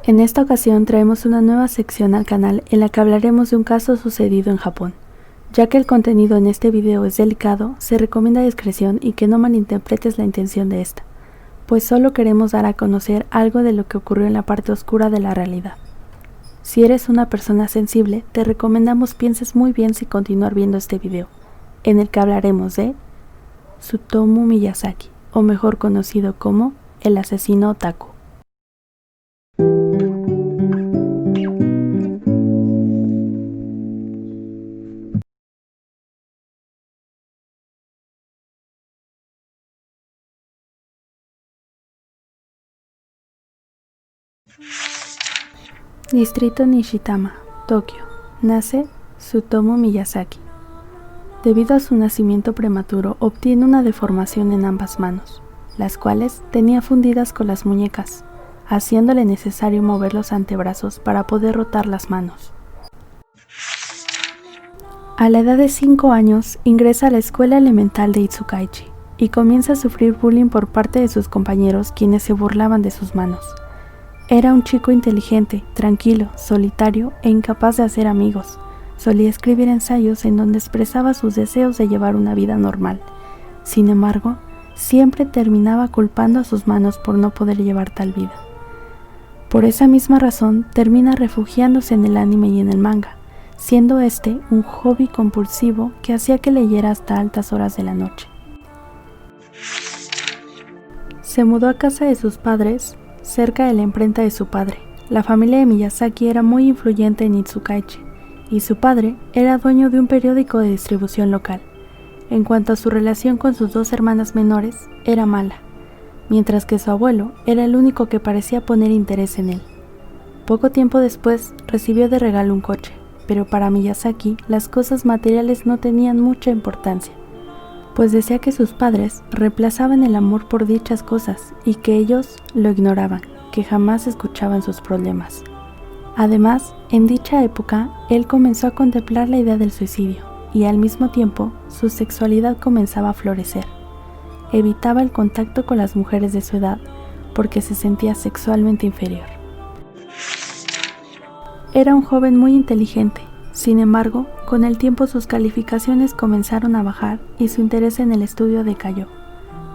En esta ocasión traemos una nueva sección al canal en la que hablaremos de un caso sucedido en Japón. Ya que el contenido en este video es delicado, se recomienda discreción y que no malinterpretes la intención de esta, pues solo queremos dar a conocer algo de lo que ocurrió en la parte oscura de la realidad. Si eres una persona sensible, te recomendamos pienses muy bien si continuar viendo este video, en el que hablaremos de Tsutomu Miyazaki, o mejor conocido como el asesino otaku. Distrito Nishitama, Tokio. Nace Tsutomu Miyazaki. Debido a su nacimiento prematuro, obtiene una deformación en ambas manos, las cuales tenía fundidas con las muñecas, haciéndole necesario mover los antebrazos para poder rotar las manos. A la edad de 5 años, ingresa a la escuela elemental de Itsukaichi y comienza a sufrir bullying por parte de sus compañeros, quienes se burlaban de sus manos. Era un chico inteligente, tranquilo, solitario e incapaz de hacer amigos. Solía escribir ensayos en donde expresaba sus deseos de llevar una vida normal. Sin embargo, siempre terminaba culpando a sus manos por no poder llevar tal vida. Por esa misma razón, termina refugiándose en el anime y en el manga, siendo este un hobby compulsivo que hacía que leyera hasta altas horas de la noche. Se mudó a casa de sus padres, cerca de la imprenta de su padre. La familia de Miyazaki era muy influyente en Itsukaichi, y su padre era dueño de un periódico de distribución local. En cuanto a su relación con sus 2 hermanas menores, era mala, mientras que su abuelo era el único que parecía poner interés en él. Poco tiempo después recibió de regalo un coche, pero para Miyazaki las cosas materiales no tenían mucha importancia, pues decía que sus padres reemplazaban el amor por dichas cosas y que ellos lo ignoraban, que jamás escuchaban sus problemas. Además, en dicha época, él comenzó a contemplar la idea del suicidio y al mismo tiempo su sexualidad comenzaba a florecer. Evitaba el contacto con las mujeres de su edad porque se sentía sexualmente inferior. Era un joven muy inteligente. Sin embargo, con el tiempo sus calificaciones comenzaron a bajar y su interés en el estudio decayó,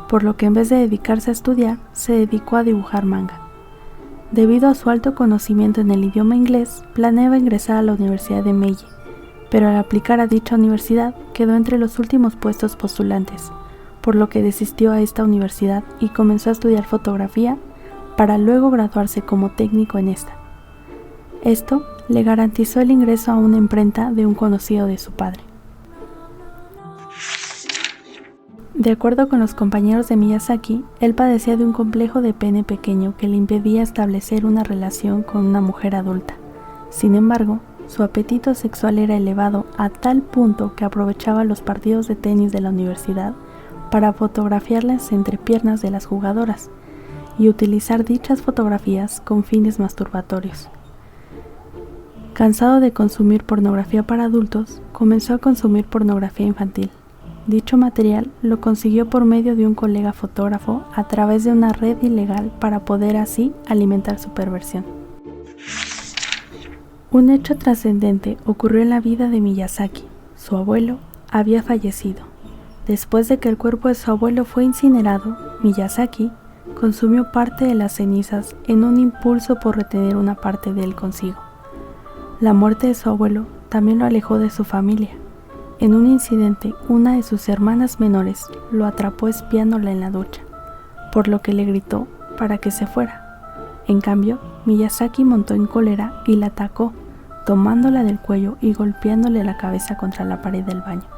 por lo que en vez de dedicarse a estudiar, se dedicó a dibujar manga. Debido a su alto conocimiento en el idioma inglés, planeaba ingresar a la Universidad de Meiji, pero al aplicar a dicha universidad quedó entre los últimos puestos postulantes, por lo que desistió a esta universidad y comenzó a estudiar fotografía para luego graduarse como técnico en esta. Esto le garantizó el ingreso a una imprenta de un conocido de su padre. De acuerdo con los compañeros de Miyazaki, él padecía de un complejo de pene pequeño que le impedía establecer una relación con una mujer adulta. Sin embargo, su apetito sexual era elevado a tal punto que aprovechaba los partidos de tenis de la universidad para fotografiar las entrepiernas de las jugadoras y utilizar dichas fotografías con fines masturbatorios. Cansado de consumir pornografía para adultos, comenzó a consumir pornografía infantil. Dicho material lo consiguió por medio de un colega fotógrafo a través de una red ilegal para poder así alimentar su perversión. Un hecho trascendente ocurrió en la vida de Miyazaki. Su abuelo había fallecido. Después de que el cuerpo de su abuelo fue incinerado, Miyazaki consumió parte de las cenizas en un impulso por retener una parte de él consigo. La muerte de su abuelo también lo alejó de su familia. En un incidente, una de sus hermanas menores lo atrapó espiándola en la ducha, por lo que le gritó para que se fuera. En cambio, Miyazaki montó en cólera y la atacó, tomándola del cuello y golpeándole la cabeza contra la pared del baño.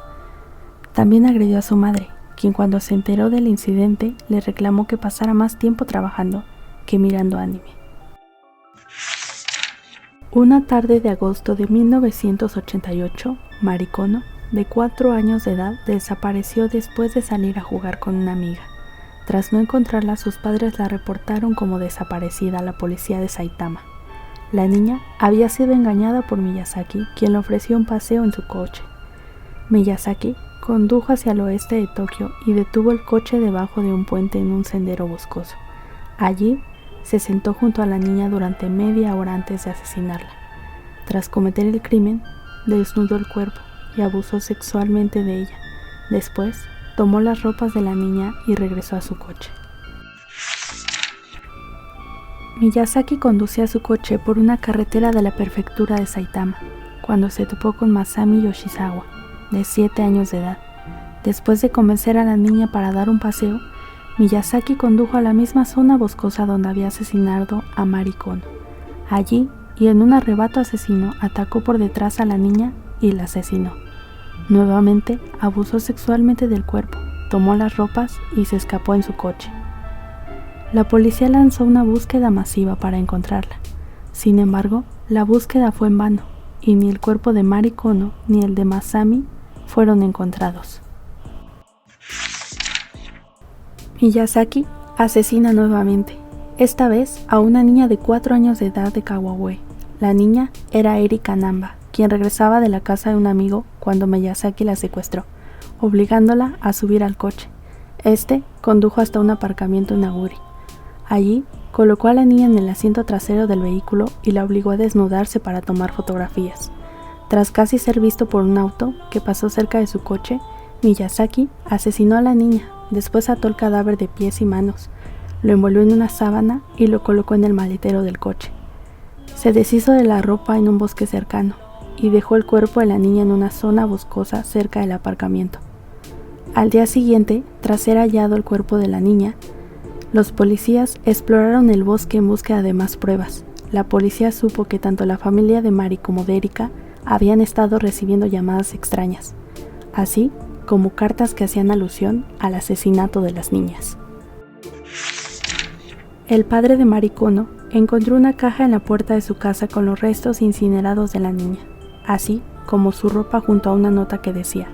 También agredió a su madre, quien cuando se enteró del incidente le reclamó que pasara más tiempo trabajando que mirando anime. Una tarde de agosto de 1988, Marikono, de 4 años de edad, desapareció después de salir a jugar con una amiga. Tras no encontrarla, sus padres la reportaron como desaparecida a la policía de Saitama. La niña había sido engañada por Miyazaki, quien le ofreció un paseo en su coche. Miyazaki condujo hacia el oeste de Tokio y detuvo el coche debajo de un puente en un sendero boscoso. Allí se sentó junto a la niña durante media hora antes de asesinarla. Tras cometer el crimen, desnudó el cuerpo y abusó sexualmente de ella. Después, tomó las ropas de la niña y regresó a su coche. Miyazaki conducía su coche por una carretera de la prefectura de Saitama, cuando se topó con Masami Yoshizawa, de 7 años de edad. Después de convencer a la niña para dar un paseo, Miyazaki condujo a la misma zona boscosa donde había asesinado a Mari Kono. Allí, y en un arrebato asesino, atacó por detrás a la niña y la asesinó. Nuevamente, abusó sexualmente del cuerpo, tomó las ropas y se escapó en su coche. La policía lanzó una búsqueda masiva para encontrarla. Sin embargo, la búsqueda fue en vano, y ni el cuerpo de Mari Kono ni el de Masami fueron encontrados. Miyazaki asesina nuevamente, esta vez a una niña de 4 años de edad de Kawaue. La niña era Erika Namba, quien regresaba de la casa de un amigo cuando Miyazaki la secuestró, obligándola a subir al coche. Este condujo hasta un aparcamiento en Aguri. Allí, colocó a la niña en el asiento trasero del vehículo y la obligó a desnudarse para tomar fotografías. Tras casi ser visto por un auto que pasó cerca de su coche, Miyazaki asesinó a la niña, después ató el cadáver de pies y manos, lo envolvió en una sábana y lo colocó en el maletero del coche. Se deshizo de la ropa en un bosque cercano y dejó el cuerpo de la niña en una zona boscosa cerca del aparcamiento. Al día siguiente, tras ser hallado el cuerpo de la niña, los policías exploraron el bosque en búsqueda de más pruebas. La policía supo que tanto la familia de Mari como de Erika habían estado recibiendo llamadas extrañas, así como cartas que hacían alusión al asesinato de las niñas. El padre de Mari Kono encontró una caja en la puerta de su casa con los restos incinerados de la niña, así como su ropa junto a una nota que decía: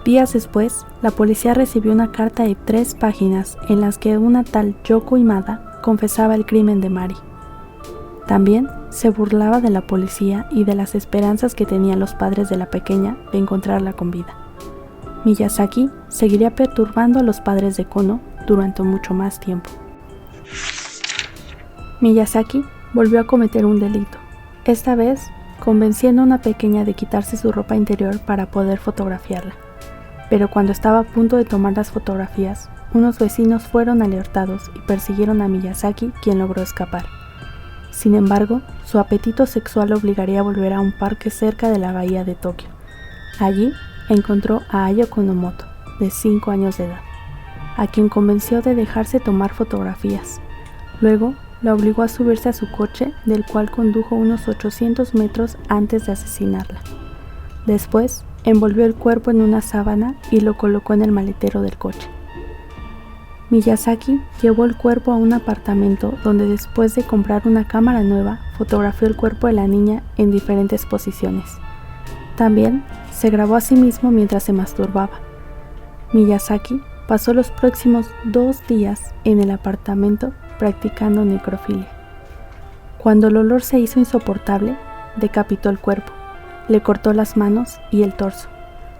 días después, la policía recibió una carta de 3 páginas en las que una tal Yoko Imada confesaba el crimen de Mari. También se burlaba de la policía y de las esperanzas que tenían los padres de la pequeña de encontrarla con vida. Miyazaki seguiría perturbando a los padres de Kono durante mucho más tiempo. Miyazaki volvió a cometer un delito, esta vez convenciendo a una pequeña de quitarse su ropa interior para poder fotografiarla. Pero cuando estaba a punto de tomar las fotografías, unos vecinos fueron alertados y persiguieron a Miyazaki, quien logró escapar. Sin embargo, su apetito sexual lo obligaría a volver a un parque cerca de la bahía de Tokio. Allí encontró a Ayo Konomoto, de 5 años de edad, a quien convenció de dejarse tomar fotografías. Luego, la obligó a subirse a su coche, del cual condujo unos 800 metros antes de asesinarla. Después, envolvió el cuerpo en una sábana y lo colocó en el maletero del coche. Miyazaki llevó el cuerpo a un apartamento donde, después de comprar una cámara nueva, fotografió el cuerpo de la niña en diferentes posiciones. También se grabó a sí mismo mientras se masturbaba. Miyazaki pasó los próximos 2 días en el apartamento practicando necrofilia. Cuando el olor se hizo insoportable, decapitó el cuerpo, le cortó las manos y el torso,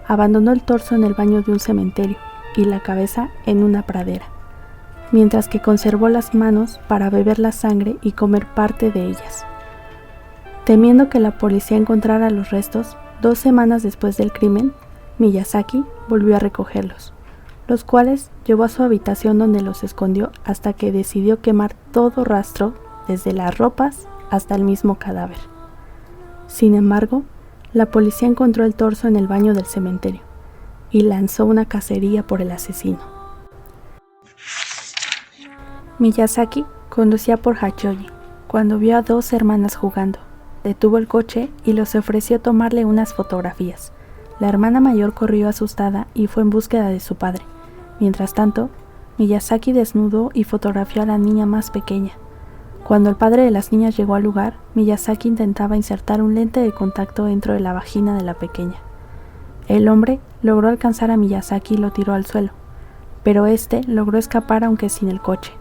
abandonó el torso en el baño de un cementerio y la cabeza en una pradera, mientras que conservó las manos para beber la sangre y comer parte de ellas. Temiendo que la policía encontrara los restos, 2 semanas después del crimen, Miyazaki volvió a recogerlos, los cuales llevó a su habitación donde los escondió hasta que decidió quemar todo rastro, desde las ropas hasta el mismo cadáver. Sin embargo, la policía encontró el torso en el baño del cementerio y lanzó una cacería por el asesino. Miyazaki conducía por Hachioji cuando vio a 2 hermanas jugando. Detuvo el coche y les ofreció tomarle unas fotografías. La hermana mayor corrió asustada y fue en búsqueda de su padre. Mientras tanto, Miyazaki desnudó y fotografió a la niña más pequeña. Cuando el padre de las niñas llegó al lugar, Miyazaki intentaba insertar un lente de contacto dentro de la vagina de la pequeña. El hombre logró alcanzar a Miyazaki y lo tiró al suelo, pero este logró escapar aunque sin el coche.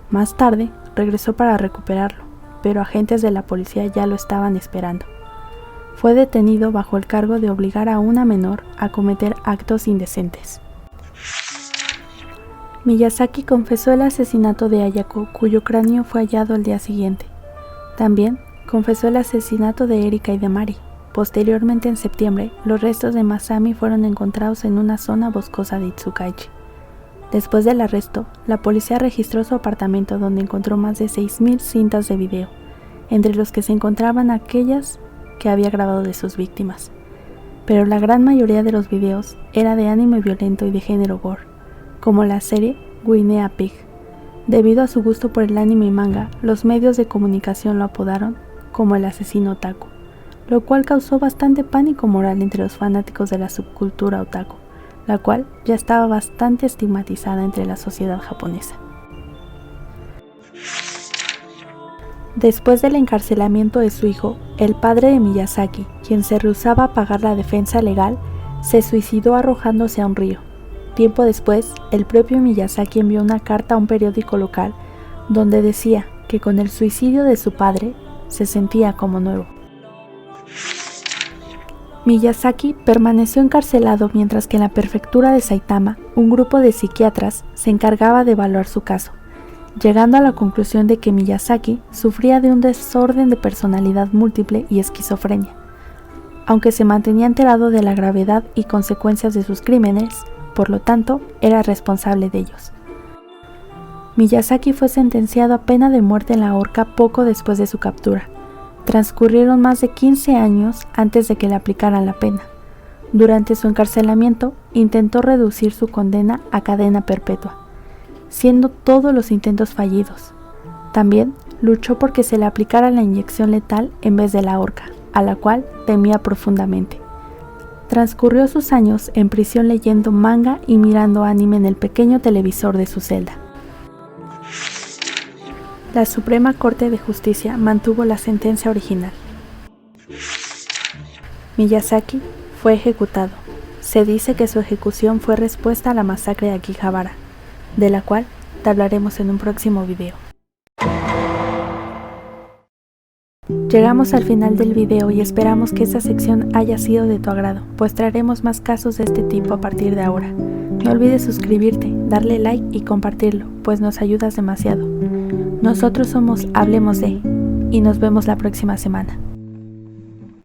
Más tarde, regresó para recuperarlo, pero agentes de la policía ya lo estaban esperando. Fue detenido bajo el cargo de obligar a una menor a cometer actos indecentes. Miyazaki confesó el asesinato de Ayako, cuyo cráneo fue hallado al día siguiente. También confesó el asesinato de Erika y de Mari. Posteriormente, en septiembre, los restos de Masami fueron encontrados en una zona boscosa de Itsukaichi. Después del arresto, la policía registró su apartamento, donde encontró más de 6.000 cintas de video, entre los que se encontraban aquellas que había grabado de sus víctimas. Pero la gran mayoría de los videos era de anime violento y de género gore, como la serie Guinea Pig. Debido a su gusto por el anime y manga, los medios de comunicación lo apodaron como el asesino otaku, lo cual causó bastante pánico moral entre los fanáticos de la subcultura otaku, la cual ya estaba bastante estigmatizada entre la sociedad japonesa. Después del encarcelamiento de su hijo, el padre de Miyazaki, quien se rehusaba a pagar la defensa legal, se suicidó arrojándose a un río. Tiempo después, el propio Miyazaki envió una carta a un periódico local donde decía que con el suicidio de su padre se sentía como nuevo. Miyazaki permaneció encarcelado mientras que en la prefectura de Saitama, un grupo de psiquiatras se encargaba de evaluar su caso, llegando a la conclusión de que Miyazaki sufría de un desorden de personalidad múltiple y esquizofrenia. Aunque se mantenía enterado de la gravedad y consecuencias de sus crímenes, por lo tanto, era responsable de ellos. Miyazaki fue sentenciado a pena de muerte en la horca poco después de su captura. Transcurrieron más de 15 años antes de que le aplicaran la pena. Durante su encarcelamiento, intentó reducir su condena a cadena perpetua, siendo todos los intentos fallidos. También luchó porque se le aplicara la inyección letal en vez de la horca, a la cual temía profundamente. Transcurrió sus años en prisión leyendo manga y mirando anime en el pequeño televisor de su celda. La Suprema Corte de Justicia mantuvo la sentencia original. Miyazaki fue ejecutado. Se dice que su ejecución fue respuesta a la masacre de Akihabara, de la cual te hablaremos en un próximo video. Llegamos al final del video y esperamos que esta sección haya sido de tu agrado, pues traeremos más casos de este tipo a partir de ahora. No olvides suscribirte, darle like y compartirlo, pues nos ayudas demasiado. Nosotros somos Hablemos de, y nos vemos la próxima semana.